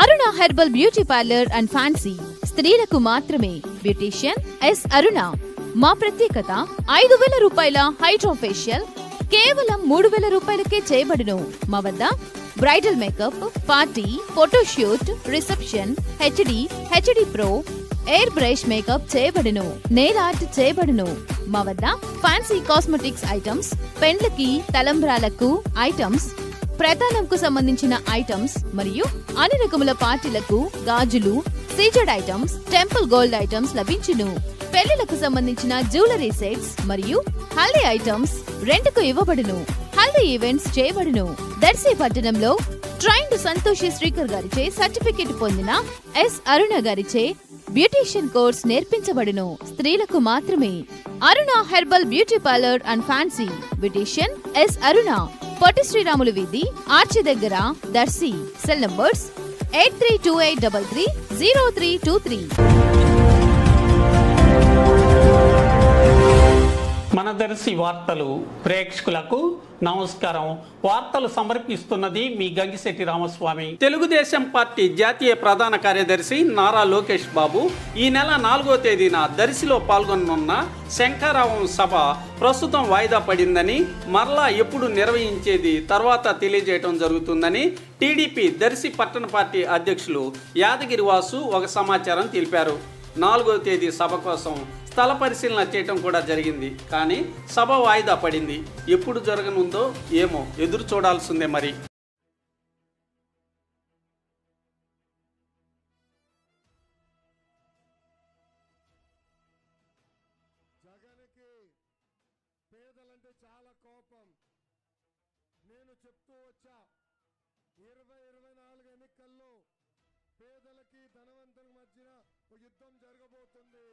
Aruna herbal beauty parlour and fancy స్త్రీలకు మాత్రమే. Beautician S అరుణ. మా ప్రత్యేకత 5,000 రూపాయల హైడ్రా ఫేషియల్ కేవలం 3,000 రూపాయలకే చేయబడును. మా వద్ద bridal makeup, party, photoshoot, reception, HD pro, air brush makeup చేయబడును. నెయిల్ ఆర్ట్ చేయబడును. మా వద్ద ఫ్యాన్సీ కాస్మెటిక్స్ ఐటమ్స్, పెండ్లకి, తలంబ్రాలకు ఐటమ్స్, ప్రధానంకు సంబంధించిన ఐటమ్స్ మరియు అన్ని రకముల పార్టీలకు గాజులు, CZ items, temple gold items లభించును. పెళ్లిలకు సంబంధించిన జ్యువెలరీ సెట్స్ మరియు హల్దీ ఐటమ్స్ రెంట్కు ఇవ్వబడును. హల్దీ ఈవెంట్స్ చేయబడును. దర్శి పట్టణంలో ట్రైన్డ్ సంతోషి శ్రీకర్ గారిచే సర్టిఫికెట్ పొందిన ఎస్ అరుణ గారిచే బ్యూటీషియన్ కోర్స్ నేర్పించబడును. స్త్రీలకు మాత్రమే. Aruna herbal beauty parlour and fancy. Beautician S Aruna. Potti Sriramulu వీధి, ఆర్చి దగ్గర, దర్శి. Cell numbers 8328330323. మన దర్శి వార్తలు ప్రేక్షకులకు నమస్కారం. వార్తలు సమర్పిస్తున్నది మీ గంగిశెట్టి రామస్వామి. తెలుగుదేశం పార్టీ జాతీయ ప్రధాన కార్యదర్శి నారా లోకేష్ బాబు ఈ నెల 4వ తేదీన దర్శిలో పాల్గొననున్న శంఖారావం సభ ప్రస్తుతం వాయిదా పడిందని, మరలా ఎప్పుడు నిర్వహించేది తర్వాత తెలియజేయడం జరుగుతుందని టీడీపీ దర్శి పట్టణ పార్టీ అధ్యక్షులు యాదగిరి వాసు ఒక సమాచారం తెలిపారు. 4వ తేదీ సభ కోసం స్థల పరిశీలన చేయటం కూడా జరిగింది. కానీ సభ వాయిదా పడింది. ఎప్పుడు జరగనుందో ఏమో ఎదురు చూడాల్సిందే. మరి జగన్కి పేదలంటే చాలా కోపం. నేను చెప్తూ వచ్చా, 2024 ఎన్నికల్లో పేదలకి ధనవంతుల మధ్య యుద్ధం జరగబోతుంది.